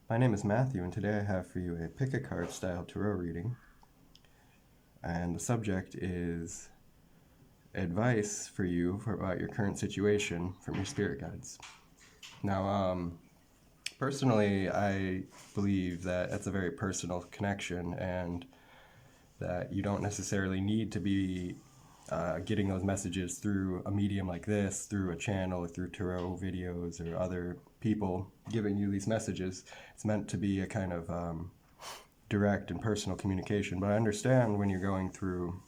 My name is Matthew, and today I have for you a pick-a-card style tarot reading. And the subject is advice for you about your current situation from your spirit guides. Now, personally, I believe that it's a very personal connection and that you don't necessarily need to be getting those messages through a medium like this, through a channel, or through tarot videos or other people giving you these messages. It's meant to be a kind of direct and personal communication. But I understand when you're going through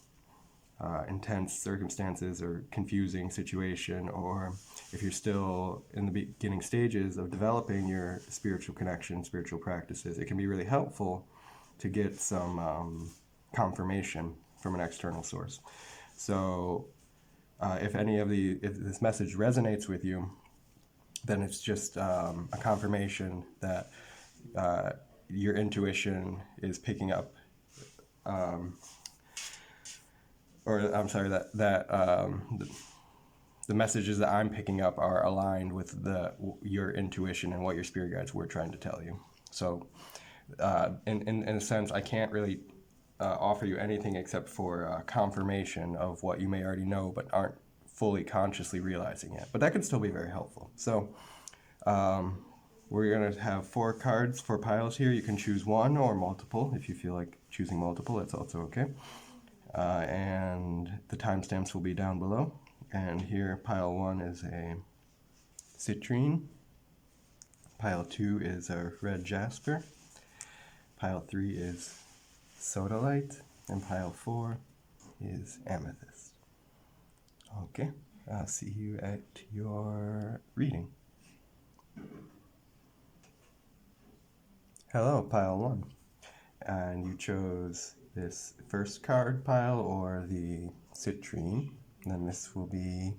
intense circumstances or confusing situation, or if you're still in the beginning stages of developing your spiritual connection, spiritual practices, it can be really helpful to get some confirmation from an external source. So if this message resonates with you, then it's just a confirmation that your intuition is picking up, the messages that I'm picking up are aligned with your intuition and what your spirit guides were trying to tell you. So in a sense, I can't really offer you anything except for confirmation of what you may already know but aren't fully consciously realizing yet. But that can still be very helpful. So we're going to have 4 cards, 4 piles here. You can choose one or multiple. If you feel like choosing multiple, that's also okay. And the timestamps will be down below. And here, pile 1 is a Citrine. Pile 2 is a red Jasper. Pile 3 is Sodalite, and pile 4 is Amethyst. Okay, I'll see you at your reading. Hello, pile 1. And you chose this first card pile or the Citrine, then this will be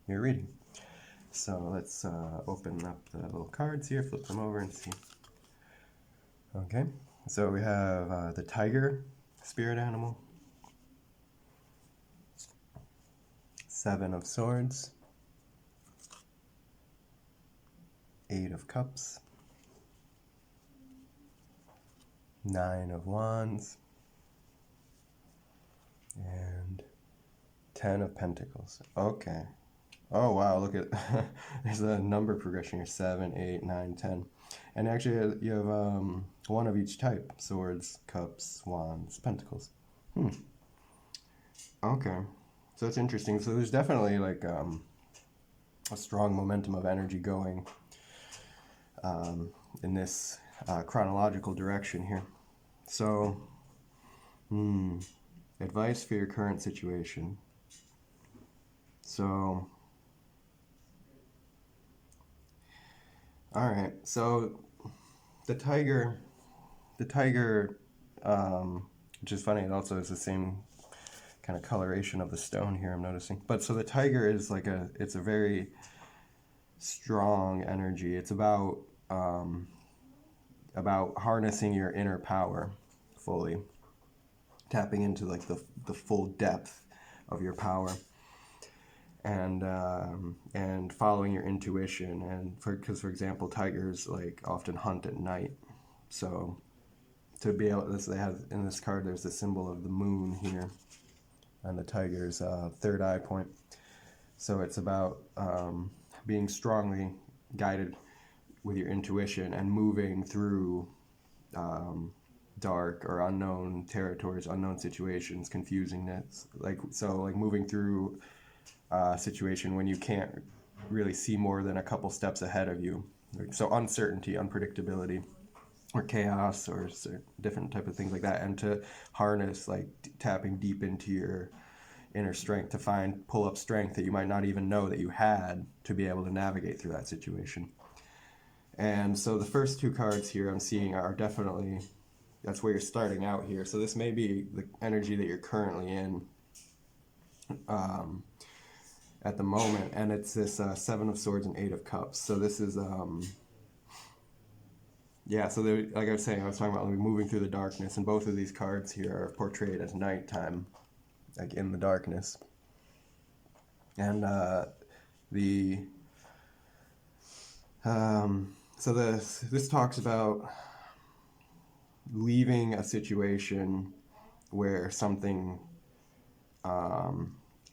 your reading. So let's open up the little cards here, flip them over and see. Okay. So we have the tiger, spirit animal, 7 of swords, 8 of cups, 9 of wands, and 10 of pentacles. Okay. Oh wow, look at there's a number progression here, 7, 8, 9, 10. And actually you have one of each type: swords, cups, wands, pentacles. Okay, so that's interesting. So there's definitely like a strong momentum of energy going in this chronological direction here. So advice for your current situation. So all right, so the tiger, which is funny, it also is the same kind of coloration of the stone here, I'm noticing. But so the tiger is like it's a very strong energy. It's about harnessing your inner power fully, tapping into like the full depth of your power. And following your intuition, and because for example, tigers like often hunt at night, so to be able to, they have in this card, there's the symbol of the moon here on the tiger's third eye point. So it's about being strongly guided with your intuition and moving through dark or unknown territories, unknown situations, confusingness, like moving through situation when you can't really see more than a couple steps ahead of you. So uncertainty, unpredictability, or chaos, or different type of things like that. And to harness, like tapping deep into your inner strength to pull up strength that you might not even know that you had to be able to navigate through that situation. And so the first 2 cards here I'm seeing are definitely, that's where you're starting out here. So this may be the energy that you're currently in at the moment, and it's this 7 of swords and 8 of cups. So this is so like I was saying, I was talking about moving through the darkness, and both of these cards here are portrayed as nighttime, like in the darkness. And this talks about leaving a situation where something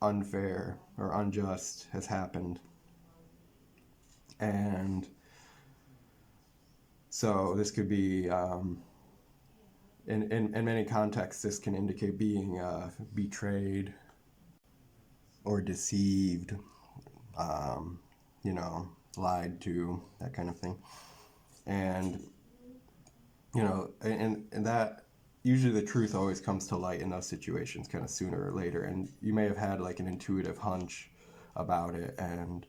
unfair or unjust has happened. And so this could be, in many contexts, this can indicate being betrayed or deceived, lied to, that kind of thing. And, and that, usually the truth always comes to light in those situations kind of sooner or later. And you may have had like an intuitive hunch about it, and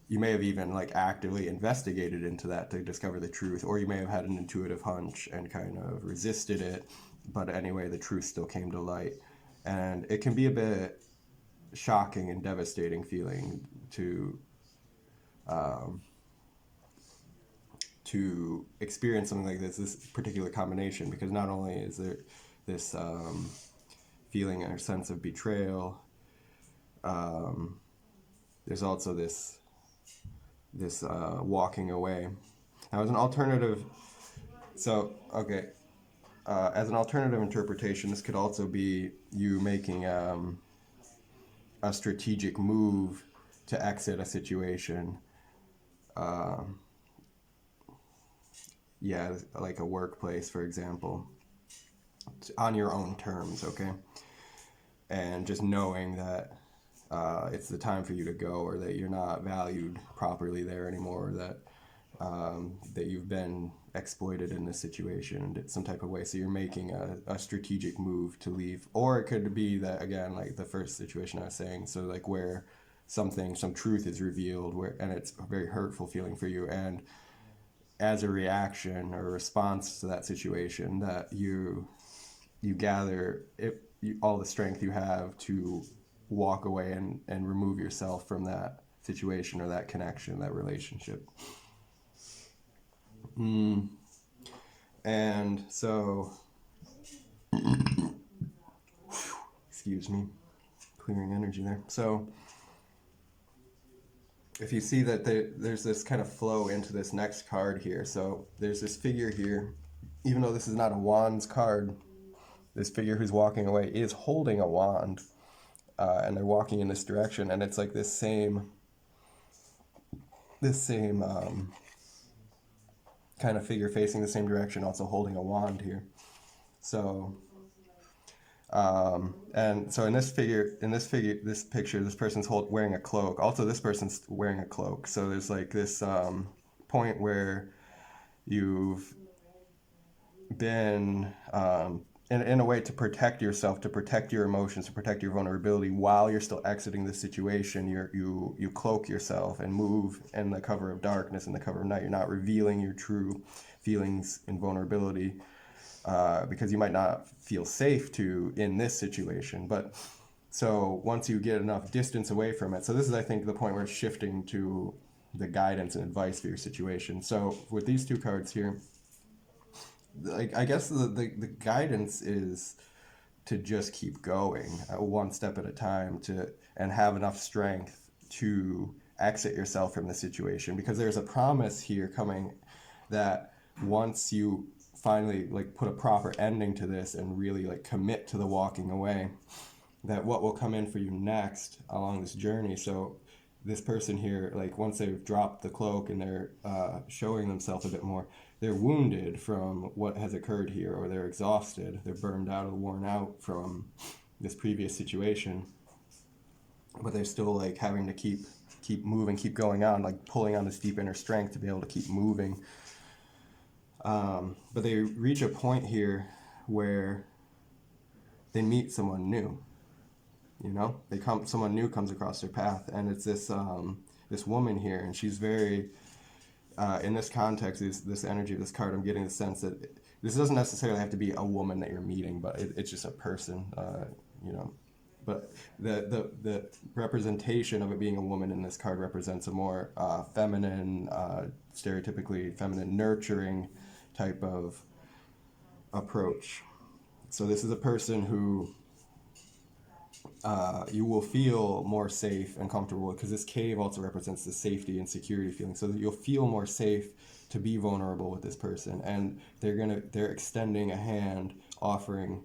you may have even like actively investigated into that to discover the truth, or you may have had an intuitive hunch and kind of resisted it, but anyway, the truth still came to light. And it can be a bit shocking and devastating feeling to experience something like this particular combination, because not only is there this feeling or sense of betrayal, there's also this walking away. Now, as an alternative, as an alternative interpretation, this could also be you making a strategic move to exit a situation. Like a workplace, for example, on your own terms, okay? And just knowing that it's the time for you to go, or that you're not valued properly there anymore, or that you've been exploited in this situation in some type of way. So you're making a strategic move to leave. Or it could be that, again, like the first situation I was saying, so like where some truth is revealed, and it's a very hurtful feeling for you, and as a reaction or response to that situation, that you gather all the strength you have to walk away and remove yourself from that situation or that connection, that relationship. And so, excuse me, clearing energy there. So if you see that there's this kind of flow into this next card here. So there's this figure here, even though this is not a wands card, this figure who's walking away is holding a wand, and they're walking in this direction, and it's like this same kind of figure facing the same direction, also holding a wand here. So and so in this picture, this person's wearing a cloak. Also, this person's wearing a cloak. So there's like this point where you've been, in a way, to protect yourself, to protect your emotions, to protect your vulnerability while you're still exiting the situation. You cloak yourself and move in the cover of darkness, in the cover of night. You're not revealing your true feelings and vulnerability. Because you might not feel safe in this situation. But so once you get enough distance away from it, so this is, I think, the point where it's shifting to the guidance and advice for your situation. So with these two cards here, like, I guess the guidance is to just keep going one step at a time, and have enough strength to exit yourself from the situation, because there's a promise here coming that once you finally like put a proper ending to this and really like commit to the walking away, that what will come in for you next along this journey. So this person here, like once they've dropped the cloak and they're showing themselves a bit more, they're wounded from what has occurred here, or they're exhausted, they're burned out or worn out from this previous situation, but they're still like having to keep moving, keep going on, like pulling on this deep inner strength to be able to keep moving. But they reach a point here where they meet someone new. Someone new comes across their path, and it's this woman here, and she's very, in this context, this energy of this card, I'm getting the sense that this doesn't necessarily have to be a woman that you're meeting, but it's just a person, But the representation of it being a woman in this card represents a more feminine, stereotypically feminine, nurturing type of approach. So this is a person who you will feel more safe and comfortable, because this cave also represents the safety and security feeling. So you'll feel more safe to be vulnerable with this person, and they're extending a hand, offering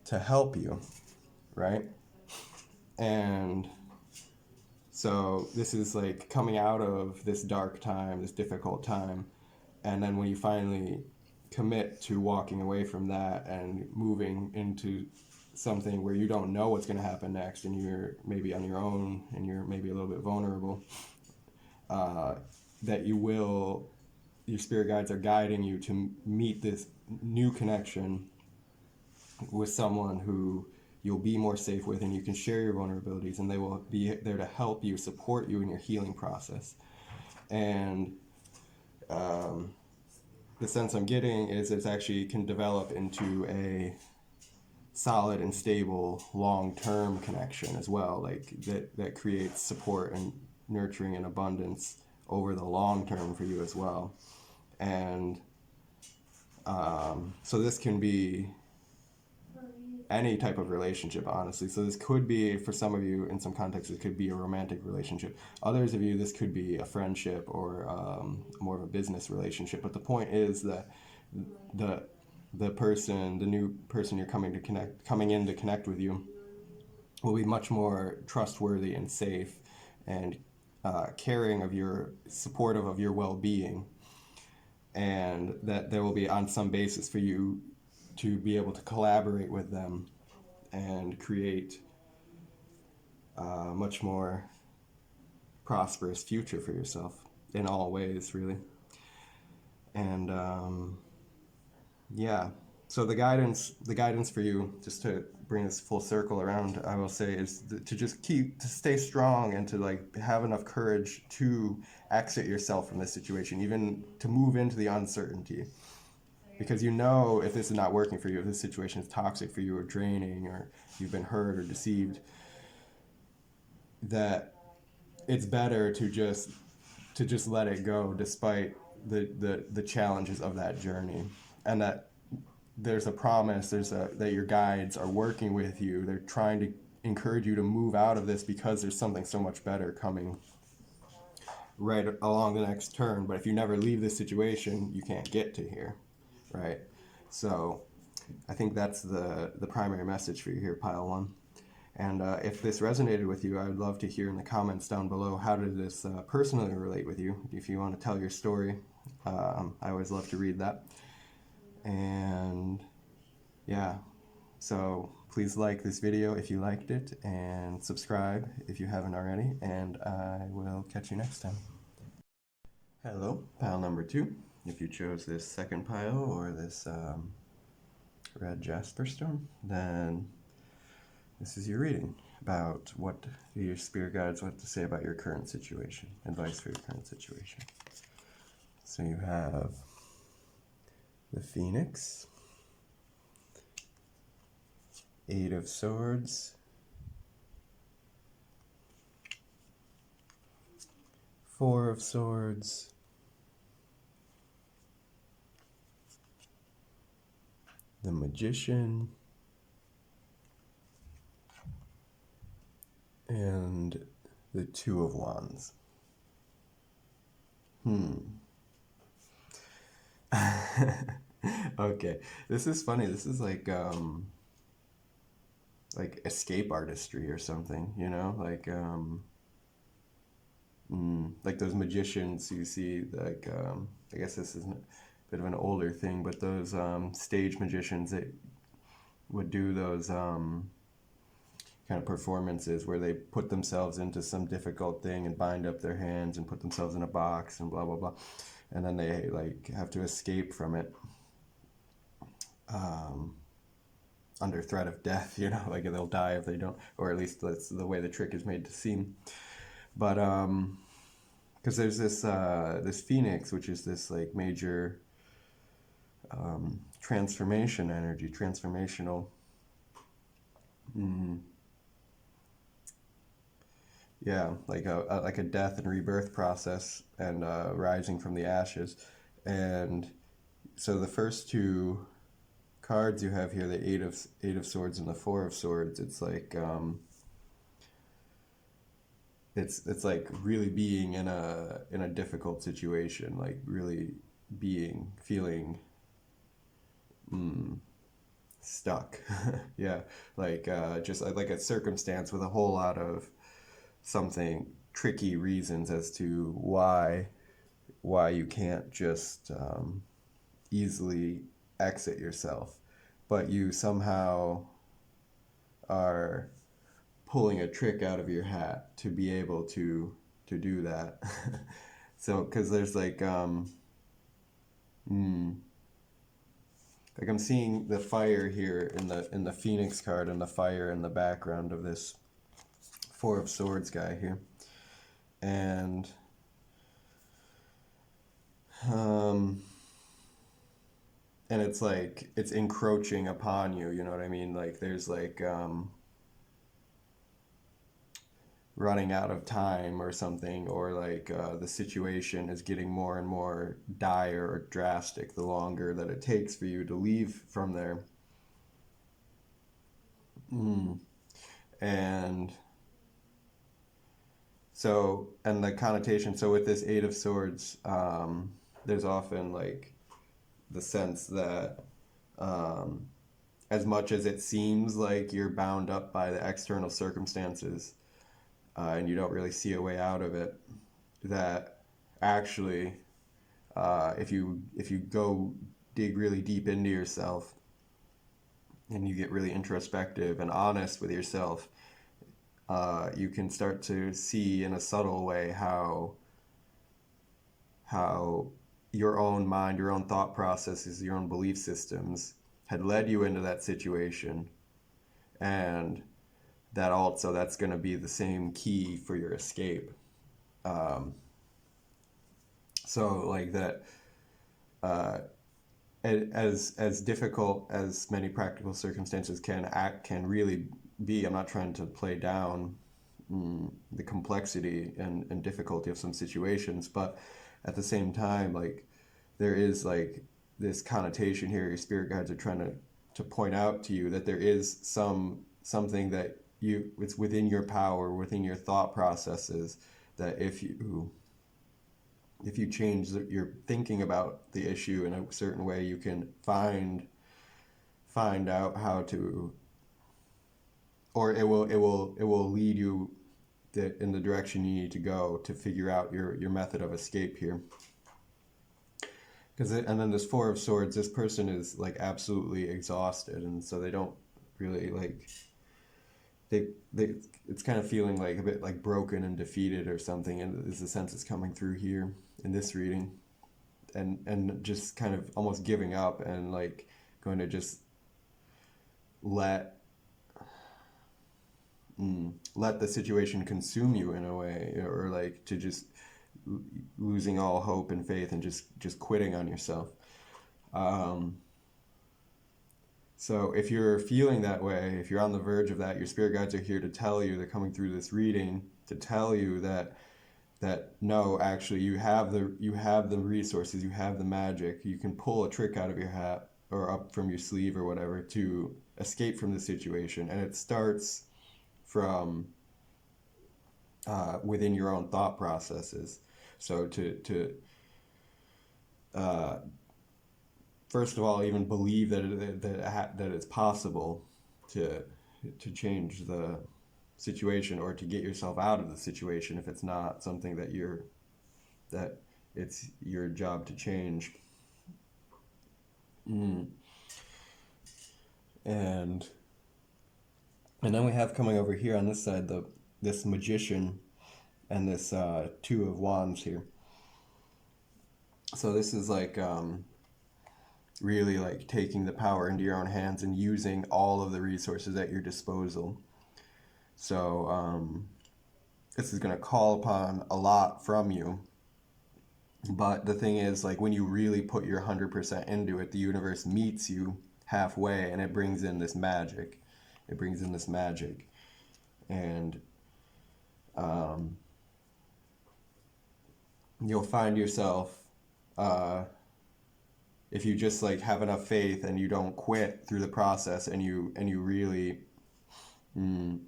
to help you, right? And so this is like coming out of this dark time, this difficult time, and then when you finally commit to walking away from that and moving into something where you don't know what's going to happen next, and you're maybe on your own, and you're maybe a little bit vulnerable, that your spirit guides are guiding you to meet this new connection with someone who you'll be more safe with, and you can share your vulnerabilities, and they will be there to help you, support you in your healing process. And the sense I'm getting is it actually can develop into a solid and stable long-term connection as well, like that creates support and nurturing and abundance over the long term for you as well. And so this can be any type of relationship, honestly. So this could be, for some of you, in some contexts, it could be a romantic relationship. Others of you, this could be a friendship or more of a business relationship. But the point is that the person, the new person you're coming in to connect with you, will be much more trustworthy and safe, and caring of your, supportive of your well-being, and that there will be on some basis for you to be able to collaborate with them and create a much more prosperous future for yourself in all ways, really. And yeah, so the guidance for you, just to bring this full circle around, I will say, is to just to stay strong, and to like have enough courage to exit yourself from this situation, even to move into the uncertainty. Because you know, if this is not working for you, if this situation is toxic for you or draining, or you've been hurt or deceived, that it's better to just let it go, despite the challenges of that journey. And that there's a promise, that your guides are working with you. They're trying to encourage you to move out of this, because there's something so much better coming right along the next turn. But if you never leave this situation, you can't get to here. Right? So I think that's the primary message for you here, Pile 1. And if this resonated with you, I would love to hear in the comments down below, how did this personally relate with you? If you want to tell your story, I always love to read that. And yeah, so please like this video if you liked it, and subscribe if you haven't already, and I will catch you next time. Hello, pile number 2. If you chose this second pile, or this red Jasper stone, then this is your reading about what your spirit guides want to say about your current situation, advice for your current situation. So you have the Phoenix, 8 of Swords, 4 of Swords, the Magician, and the 2 of Wands. Okay, this is funny. This is like escape artistry or something, you know, like those magicians you see, like I guess this is a bit of an older thing, but those stage magicians that would do those kind of performances where they put themselves into some difficult thing and bind up their hands and put themselves in a box and blah blah blah, and then they like have to escape from it under threat of death, you know, like they'll die if they don't, or at least that's the way the trick is made to seem. But because there's this Phoenix, which is this like major transformation energy, transformational. Yeah, like a death and rebirth process, and rising from the ashes. And so the first 2 cards you have here, the eight of swords and the four of swords, it's like it's like really being in a difficult situation, like really feeling stuck. Yeah, like just like a circumstance with a whole lot of something tricky reasons as to why you can't just easily exit yourself, but you somehow are pulling a trick out of your hat to be able to do that. So because there's like like I'm seeing the fire here in the Phoenix card, and the fire in the background of this Four of Swords guy here. And and it's like it's encroaching upon you, you know what I mean? Like there's like running out of time or something, or like the situation is getting more and more dire or drastic the longer that it takes for you to leave from there. And so, and the connotation, so with this Eight of Swords, there's often like the sense that as much as it seems like you're bound up by the external circumstances, and you don't really see a way out of it, that actually, if you go dig really deep into yourself and you get really introspective and honest with yourself, you can start to see in a subtle way how your own mind, your own thought processes, your own belief systems had led you into that situation, and that also that's going to be the same key for your escape. So like that, as difficult as many practical circumstances can really be. I'm not trying to play down the complexity and difficulty of some situations, but at the same time, like there is like this connotation here. Your spirit guides are trying to point out to you that there is something that it's within your power, within your thought processes, that if you change your thinking about the issue in a certain way, you can find out how to, or it will lead you in the direction you need to go to figure out your method of escape here. And then this Four of Swords, this person is like absolutely exhausted, and so they don't really like, they it's kind of feeling like a bit like broken and defeated or something, and is the sense it's coming through here in this reading, and just kind of almost giving up and like going to just let the situation consume you in a way, or like to just losing all hope and faith and just quitting on yourself. So if you're feeling that way, if you're on the verge of that, your spirit guides are here to tell you, they're coming through this reading to tell you that no, actually you have the resources, you have the magic, you can pull a trick out of your hat or up from your sleeve or whatever to escape from the situation. And it starts from within your own thought processes. So to first of all, even believe that it's possible to change the situation, or to get yourself out of the situation if it's not something that it's your job to change. And then we have coming over here on this side this magician and this Two of Wands here. So this is like really like taking the power into your own hands and using all of the resources at your disposal. So this is going to call upon a lot from you. But the thing is, like when you really put your 100% into it, the universe meets you halfway, and it brings in this magic. And you'll find yourself if you just like have enough faith and you don't quit through the process, and you really mm,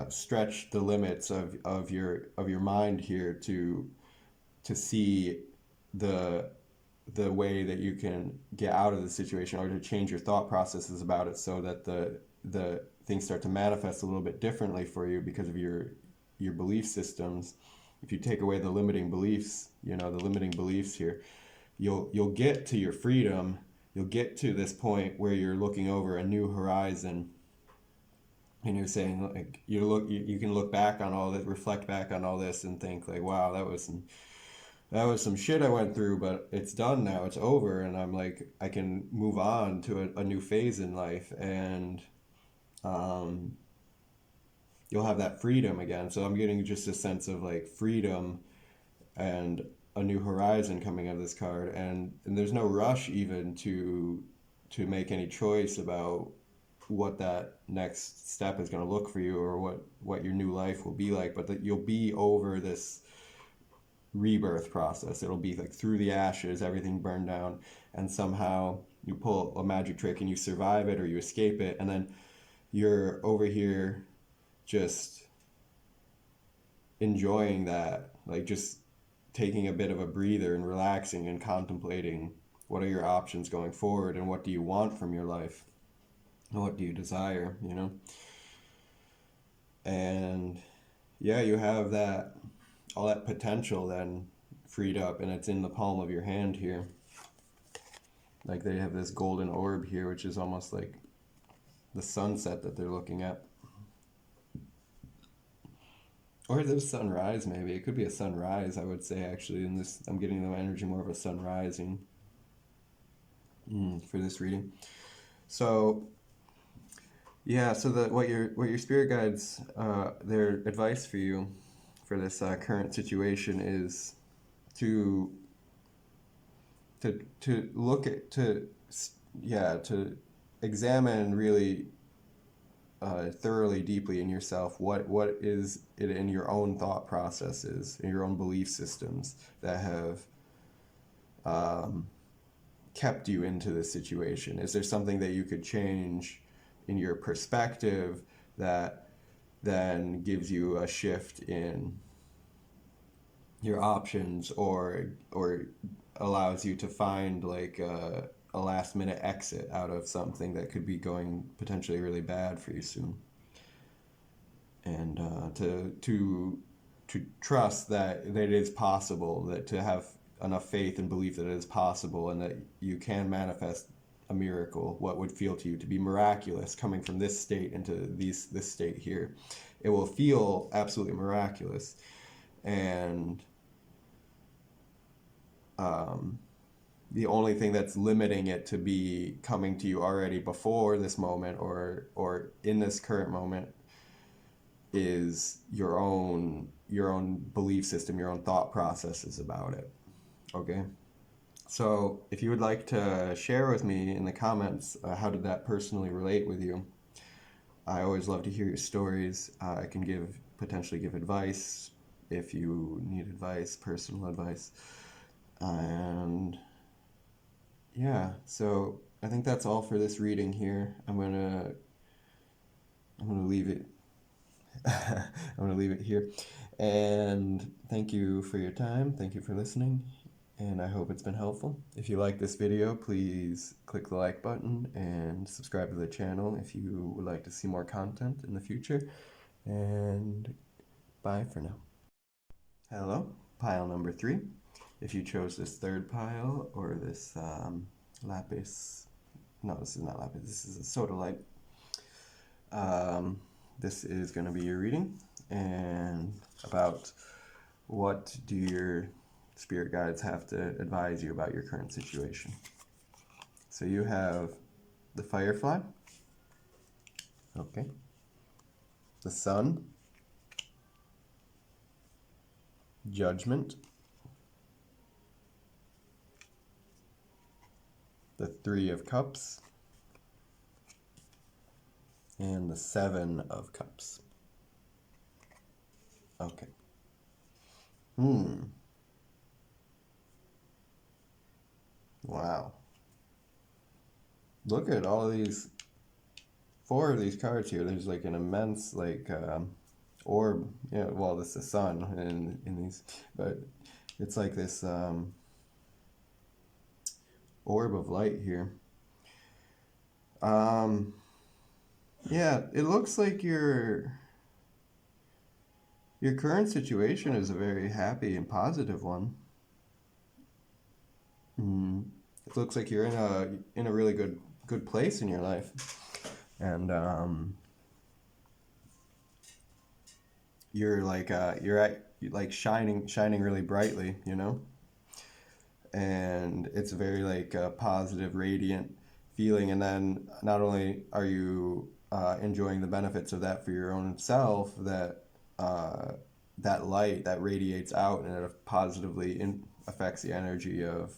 stretch the limits of your mind here to see the the way that you can get out of the situation, or to change your thought processes about it, so that the things start to manifest a little bit differently for you because of your belief systems. If you take away the limiting beliefs, the limiting beliefs here, you'll get to your freedom. You'll get to this point where you're looking over a new horizon, and you're saying, like, you can look back on all that, reflect back on all this, and think like, wow, that was some shit I went through, but it's done now. It's over, and I'm like, I can move on to a new phase in life, and um, you'll have that freedom again. So I'm getting just a sense of like freedom and a new horizon coming out of this card, and there's no rush even to make any choice about what that next step is going to look for you, or what your new life will be like, but that you'll be over this rebirth process. It'll be like through the ashes, everything burned down, and somehow you pull a magic trick and you survive it, or you escape it, and then you're over here just enjoying that, like just taking a bit of a breather and relaxing and contemplating what are your options going forward, and what do you want from your life, and what do you desire, and yeah, you have that, all that potential then freed up, and it's in the palm of your hand here. Like they have this golden orb here, which is almost like the sunset that they're looking at. Or the sunrise, maybe. It could be a sunrise, I would say, actually. In this, I'm getting the energy more of a sun rising for this reading. So, yeah, so what your spirit guides, their advice for you for this current situation is to to look at to examine really thoroughly, deeply in yourself, what is it in your own thought processes, in your own belief systems, that have um, kept you into this situation. Is there something that you could change in your perspective that then gives you a shift in your options, or allows you to find like a last minute exit out of something that could be going potentially really bad for you soon, and to trust that it is possible, that to have enough faith and belief that it is possible, and that you can manifest a miracle, what would feel to you to be miraculous, coming from this state into this state here. It will feel absolutely miraculous, and the only thing that's limiting it to be coming to you already before this moment, or in this current moment, is your own belief system, your own thought processes about it. Okay, so if you would like to share with me in the comments, how did that personally relate with you? I always love to hear your stories. I can potentially give advice if you need advice, personal advice. And yeah, so I think that's all for this reading here. I'm gonna leave it. I'm gonna leave it here. And thank you for your time. Thank you for listening. And I hope it's been helpful. If you like this video, please click the like button and subscribe to the channel if you would like to see more content in the future. And bye for now. Hello, pile number 3. If you chose this third pile, or this lapis, no, this is not lapis, this is a sodalite. This is going to be your reading, and about what do your spirit guides have to advise you about your current situation. So you have the firefly, okay, the sun, judgment, the 3 of cups, and the 7 of cups. Okay. Wow. Look at all of these, four of these cards here. There's like an immense like orb. Yeah, well, this is the sun in these, but it's like this orb of light here. Um, yeah, it looks like your current situation is a very happy and positive one. Mm. It looks like you're in a really good place in your life, and you're at like shining really brightly, you know, and it's a very like positive, radiant feeling. And then not only are you enjoying the benefits of that for your own self, uh, that light that radiates out and it positively affects the energy of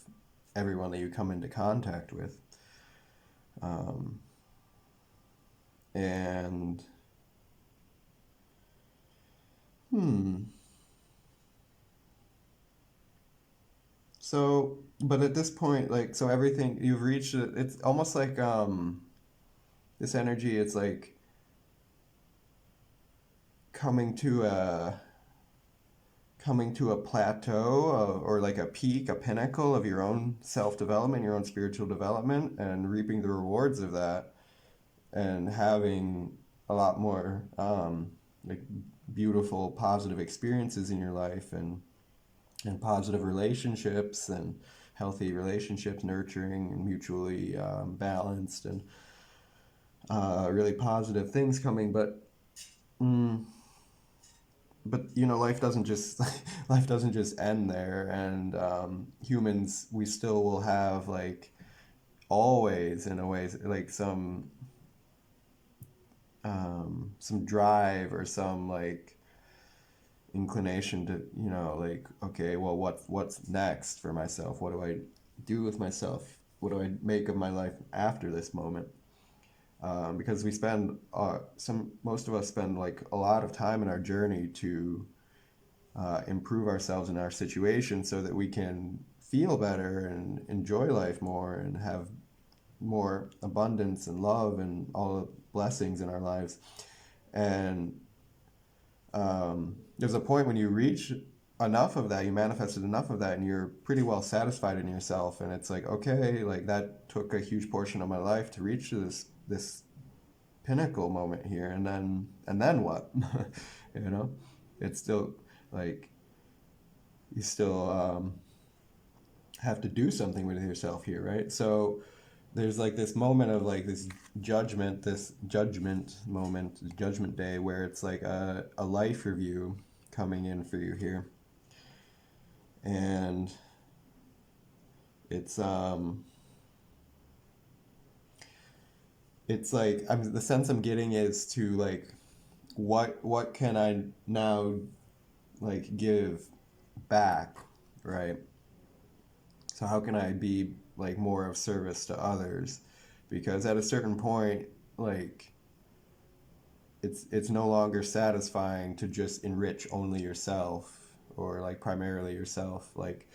everyone that you come into contact with. Um, and hmm. So, but at this point, like, so everything you've reached, it's almost like this energy. It's like coming to a coming to a plateau or like a peak, a pinnacle of your own self development, your own spiritual development, and reaping the rewards of that, and having a lot more like beautiful, positive experiences in your life, and positive relationships and healthy relationships, nurturing and mutually balanced, and really positive things coming. Mm, but you know, life doesn't just life doesn't just end there, and humans, we still will have like always in a way like some drive or some like inclination to, you know, like, okay, well, what's next for myself? What do I do with myself? What do I make of my life after this moment? Because we spend some most of us spend like a lot of time in our journey to improve ourselves in our situation so that we can feel better and enjoy life more and have more abundance and love and all the blessings in our lives. And there's a point when you reach enough of that, you manifested enough of that, and you're pretty well satisfied in yourself. And it's like, okay, like that took a huge portion of my life to reach this pinnacle moment here, and then what? You know, it's still like you still have to do something with yourself here, right? So there's like this moment of like this judgment moment, judgment day, where it's like a life review coming in for you here. And it's it's like the sense I'm getting is to like what can I now like give back, right? So how can I be like more of service to others? Because at a certain point, like it's no longer satisfying to just enrich only yourself or like primarily yourself. Like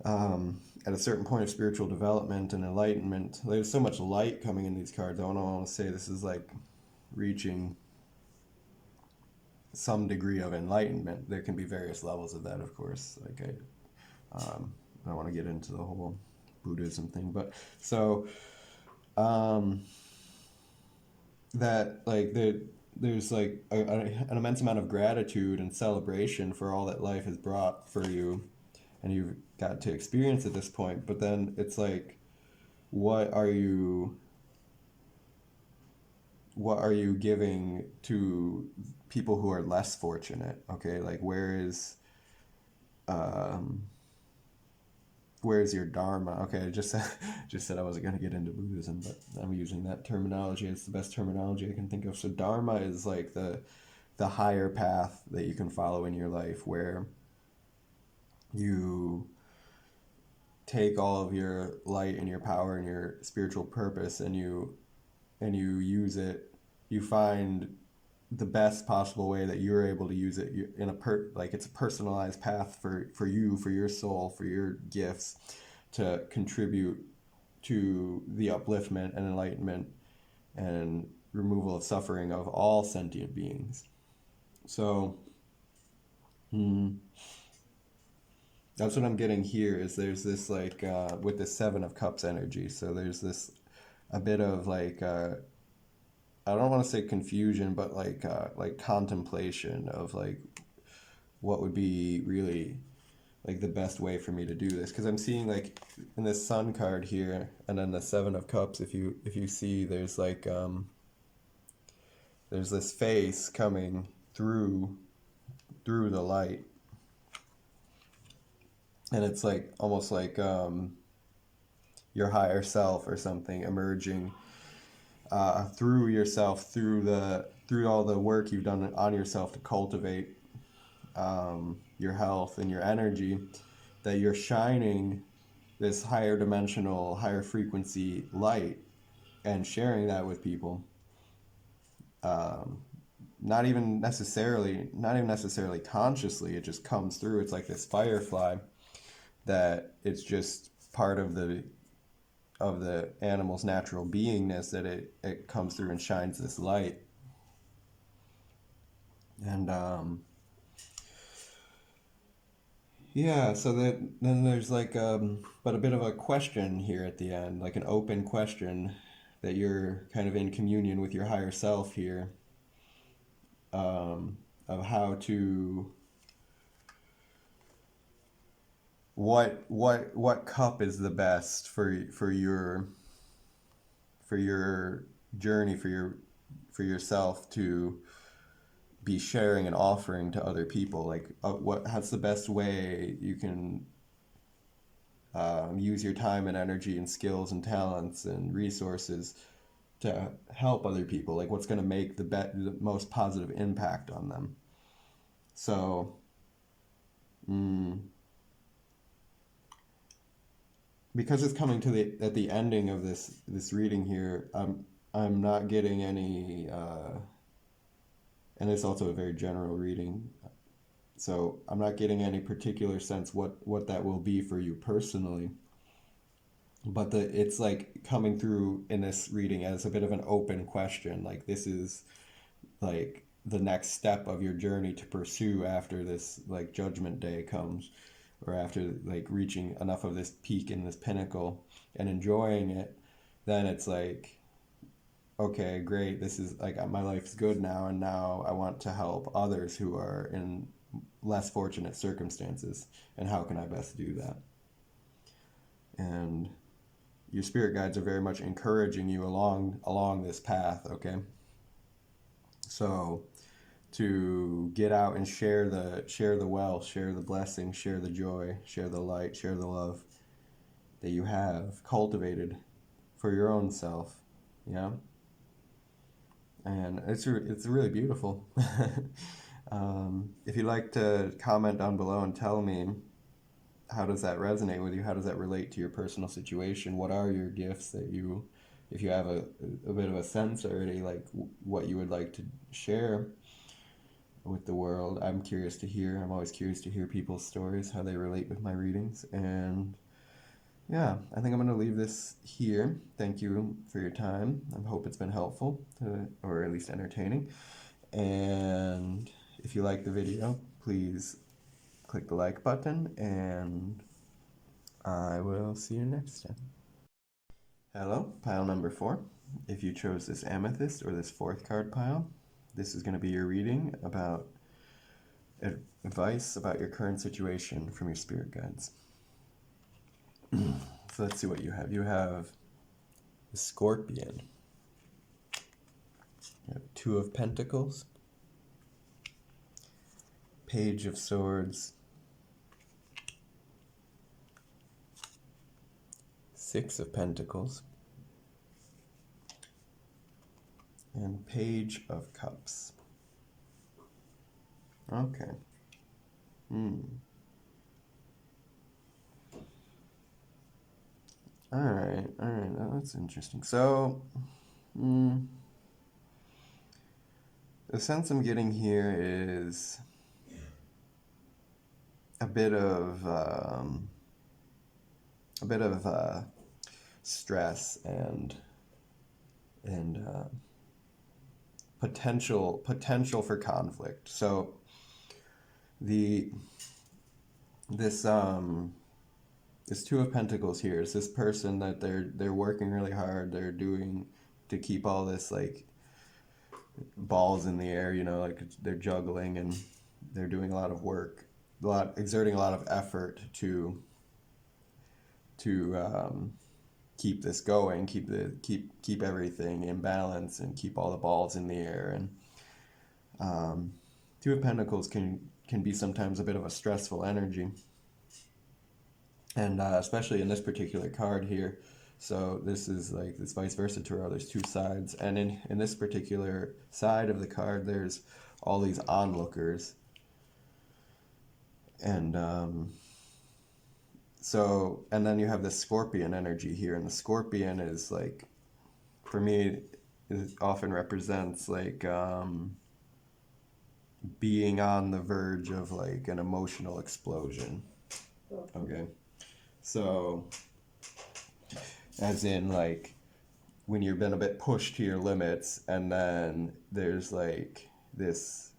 at a certain point of spiritual development and enlightenment, there's so much light coming in these cards. I don't want to say this is like reaching some degree of enlightenment. There can be various levels of that, of course. Like I don't want to get into the whole Buddhism thing, but so um, that like there's like an immense amount of gratitude and celebration for all that life has brought for you, and you've got to experience at this point. But then it's like, what are you what are you giving to people who are less fortunate? Okay, like um, where's your dharma? Okay, I just just said I wasn't going to get into Buddhism, but I'm using that terminology. It's the best terminology I can think of. So dharma is like the higher path that you can follow in your life, where you take all of your light and your power and your spiritual purpose, and you use it. You find the best possible way that you're able to use it in like it's a personalized path for you, for your soul, for your gifts, to contribute to the upliftment and enlightenment and removal of suffering of all sentient beings. So, that's what I'm getting here is there's this like with the Seven of Cups energy. So there's this a bit of like I don't want to say confusion, but like contemplation of like what would be really like the best way for me to do this, because I'm seeing like in this Sun card here and then the Seven of Cups, if you see there's like there's this face coming through the light, and it's like almost like your higher self or something emerging through yourself, through all the work you've done on yourself to cultivate your health and your energy, that you're shining this higher dimensional, higher frequency light and sharing that with people. Not even necessarily consciously, it just comes through. It's like this firefly that it's just part of the animal's natural beingness, that it comes through and shines this light. And yeah, so then there's like but a bit of a question here at the end, like an open question that you're kind of in communion with your higher self here, of how to what cup is the best for your journey, for yourself to be sharing and offering to other people. Like how's the best way you can use your time and energy and skills and talents and resources to help other people, like what's going to make the most positive impact on them. So because it's coming to at the ending of this reading here, I'm not getting any and it's also a very general reading, so I'm not getting any particular sense what that will be for you personally. But it's like coming through in this reading as a bit of an open question, like this is like the next step of your journey to pursue after this like judgment day comes, or after like reaching enough of this peak in this pinnacle and enjoying it. Then it's like, okay, great, this is like my life's good now, and now I want to help others who are in less fortunate circumstances, and how can I best do that? And your spirit guides are very much encouraging you along this path, okay? So to get out and share the wealth, share the blessing, share the joy, share the light, share the love that you have cultivated for your own self, yeah? And it's really beautiful. If you'd like to comment down below and tell me, how does that resonate with you? How does that relate to your personal situation? What are your gifts that you, if you have a bit of a sense already, like what you would like to share with the world? I'm curious to hear. I'm always curious to hear people's stories, how they relate with my readings. And yeah, I think I'm going to leave this here. Thank you for your time. I hope it's been helpful, or at least entertaining. And if you like the video, please click the like button, and I will see you next time. Hello, pile number 4. If you chose this Amethyst or this 4th card pile, this is going to be your reading about advice about your current situation from your spirit guides. So let's see what you have. You have the Scorpion. You have 2 of Pentacles, Page of Swords, 6 of Pentacles, and Page of Cups. Okay. All right. That's interesting. So, the sense I'm getting here is a bit of a bit of stress and potential for conflict. So the this this Two of Pentacles here is this person that they're working really hard. They're doing to keep all this like balls in the air, you know, like they're juggling and they're doing a lot of work, exerting a lot of effort to keep this going, keep everything in balance and keep all the balls in the air. And Two of Pentacles can be sometimes a bit of a stressful energy, and especially in this particular card here. So this is like this vice versa tarot. There's two sides, and in this particular side of the card, there's all these onlookers, and so, and then you have this Scorpion energy here, and the Scorpion is like, for me, it often represents like being on the verge of like an emotional explosion. Okay, so as in like when you've been a bit pushed to your limits, and then there's like this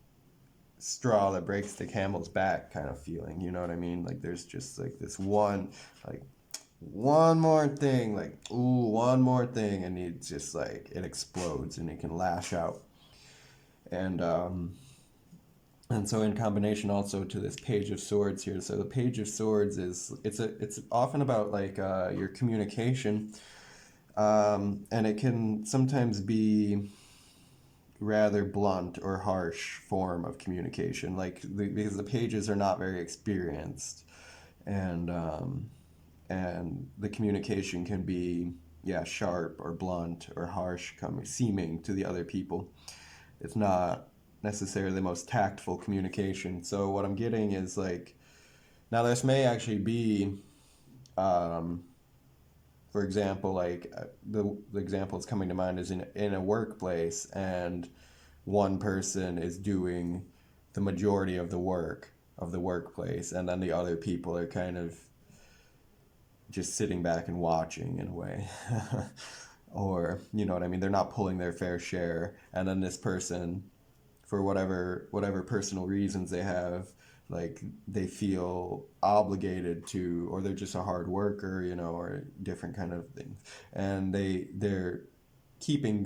straw that breaks the camel's back kind of feeling, you know what I mean? Like there's just like this one, like one more thing, like ooh, one more thing, and it's just like it explodes and it can lash out. And so in combination also to this Page of Swords here, so the Page of Swords is it's often about like your communication, and it can sometimes be rather blunt or harsh form of communication, like because the pages are not very experienced, and the communication can be sharp or blunt or harsh, seeming to the other people. It's not necessarily the most tactful communication. So what I'm getting is like, now this may actually be, for example, like the example that's coming to mind is in a workplace, and one person is doing the majority of the work of the workplace, and then the other people are kind of just sitting back and watching in a way. Or, you know what I mean? They're not pulling their fair share, and then this person, for whatever personal reasons they have, like they feel obligated to, or they're just a hard worker, you know, or different kind of things, and they're keeping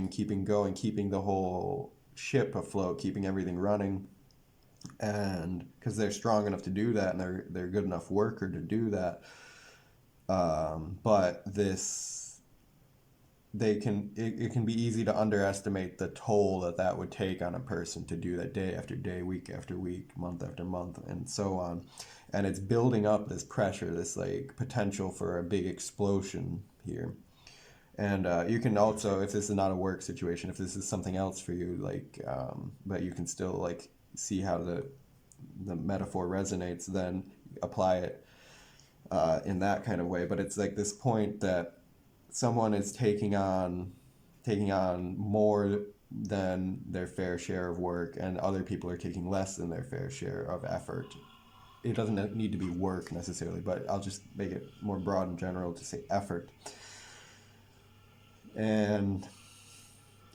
keeping the whole ship afloat, keeping everything running, and because they're strong enough to do that, and they're a good enough worker to do that. But it can be easy to underestimate the toll that would take on a person to do that day after day, week after week, month after month, and so on. And it's building up this pressure, this like potential for a big explosion here. And you can also, if this is not a work situation, if this is something else for you, like, but you can still like see how the metaphor resonates, then apply it in that kind of way. But it's like this point that someone is taking on more than their fair share of work, and other people are taking less than their fair share of effort. It doesn't need to be work necessarily, but I'll just make it more broad and general to say effort. And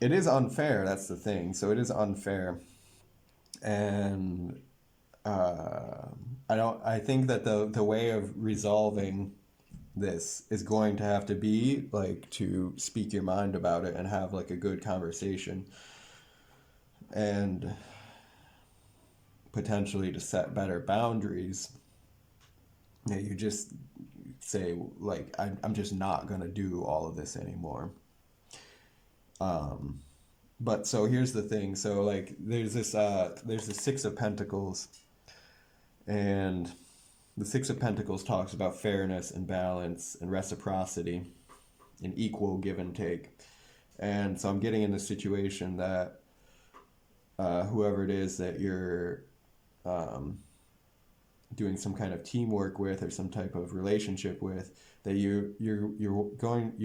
it is unfair, that's the thing. So it is unfair. And I think that the way of resolving this is going to have to be like to speak your mind about it and have like a good conversation, and potentially to set better boundaries. You just say like, I'm just not gonna do all of this anymore. But so here's the thing. So like there's the Six of Pentacles, and the Six of Pentacles talks about fairness and balance and reciprocity and equal give and take. And so I'm getting in the situation that whoever it is that you're doing some kind of teamwork with, or some type of relationship with, that you're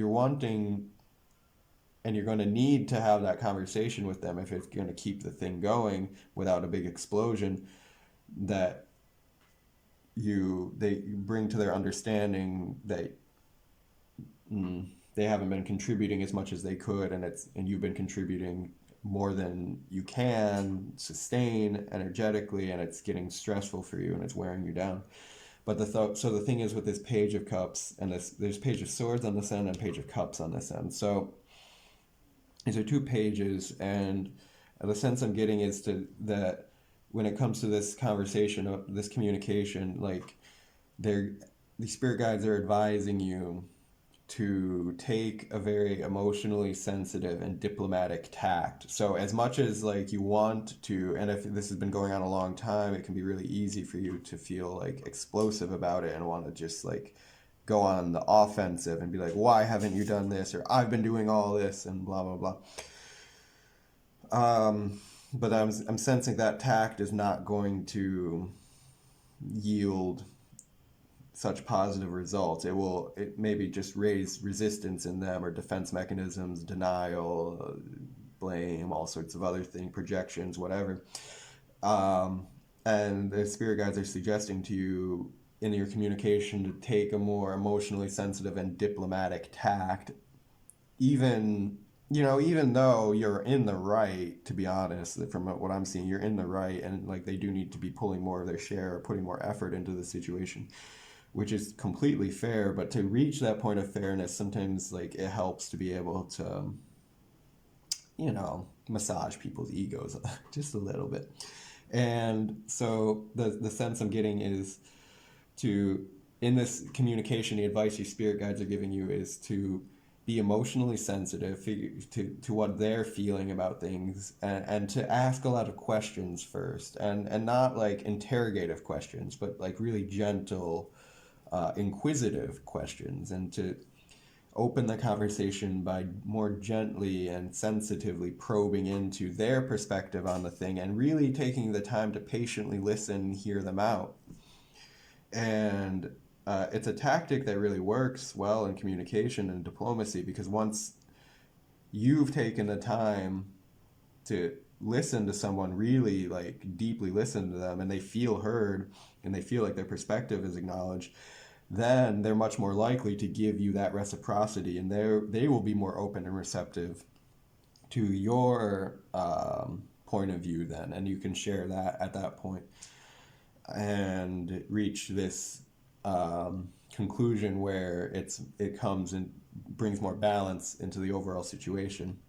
wanting, and you're going to need to have that conversation with them if it's going to keep the thing going without a big explosion, that they bring to their understanding that they haven't been contributing as much as they could, and you've been contributing more than you can sustain energetically, and it's getting stressful for you and it's wearing you down. But so the thing is with this Page of Cups and there's Page of Swords on this end and Page of Cups on this end. So these are two pages, and the sense I'm getting is that when it comes to this conversation, this communication, like these spirit guides are advising you to take a very emotionally sensitive and diplomatic tact. So as much as like you want to, and if this has been going on a long time, it can be really easy for you to feel like explosive about it and want to just like go on the offensive and be like, why haven't you done this? Or I've been doing all this and blah, blah, blah. But I'm sensing that tact is not going to yield such positive results. It maybe just raise resistance in them or defense mechanisms, denial, blame, all sorts of other things, projections, whatever. And the spirit guides are suggesting to you in your communication to take a more emotionally sensitive and diplomatic tact, even though you're in the right, to be honest, from what I'm seeing, you're in the right, and like they do need to be pulling more of their share or putting more effort into the situation, which is completely fair. But to reach that point of fairness, sometimes like it helps to be able to, massage people's egos just a little bit. And so the sense I'm getting is in this communication, the advice your spirit guides are giving you is to be emotionally sensitive to what they're feeling about things, and to ask a lot of questions first, and not like interrogative questions, but like really gentle, inquisitive questions, and to open the conversation by more gently and sensitively probing into their perspective on the thing and really taking the time to patiently listen, hear them out. And it's a tactic that really works well in communication and diplomacy, because once you've taken the time to listen to someone, really like deeply listen to them, and they feel heard and they feel like their perspective is acknowledged, then they're much more likely to give you that reciprocity, and they will be more open and receptive to your point of view then, and you can share that at that point and reach this conclusion where it comes and brings more balance into the overall situation.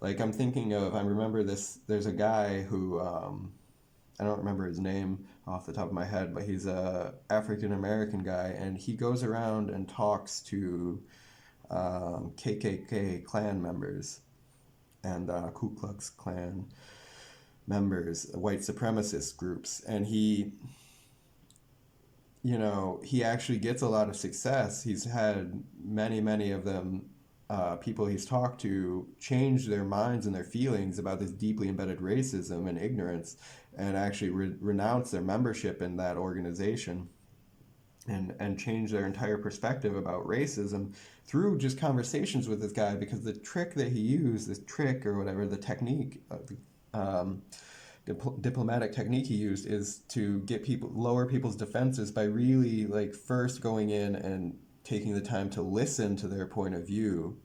Like I remember this, there's a guy who, I don't remember his name off the top of my head, but he's a African American guy, and he goes around and talks to KKK Klan members and Ku Klux Klan members, white supremacist groups, and he actually gets a lot of success. He's had many of them, people he's talked to, change their minds and their feelings about this deeply embedded racism and ignorance, and actually renounce their membership in that organization, and change their entire perspective about racism through just conversations with this guy. Because the trick that he used, this trick or whatever, the technique, diplomatic technique he used, is to lower people's defenses by really like first going in and taking the time to listen to their point of view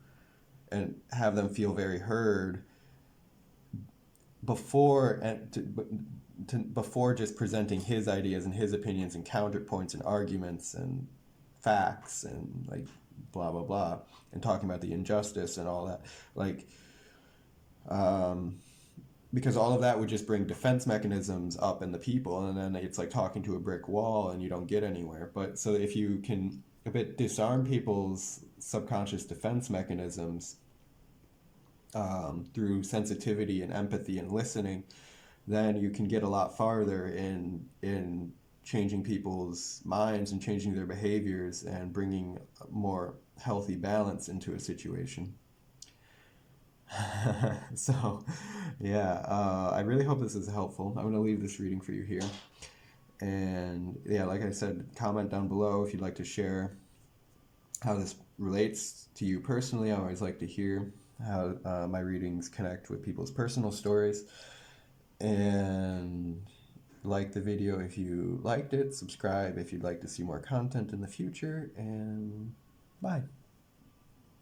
and have them feel very heard before before just presenting his ideas and his opinions and counterpoints and arguments and facts and like blah blah blah, and talking about the injustice and all that, like because all of that would just bring defense mechanisms up in the people, and then it's like talking to a brick wall and you don't get anywhere. But so if you can a bit disarm people's subconscious defense mechanisms through sensitivity and empathy and listening, then you can get a lot farther in changing people's minds and changing their behaviors and bringing more healthy balance into a situation. So, yeah, I really hope this is helpful. I'm going to leave this reading for you here. And yeah, like I said, comment down below if you'd like to share how this relates to you personally. I always like to hear how my readings connect with people's personal stories. And like the video if you liked it, subscribe if you'd like to see more content in the future, and bye.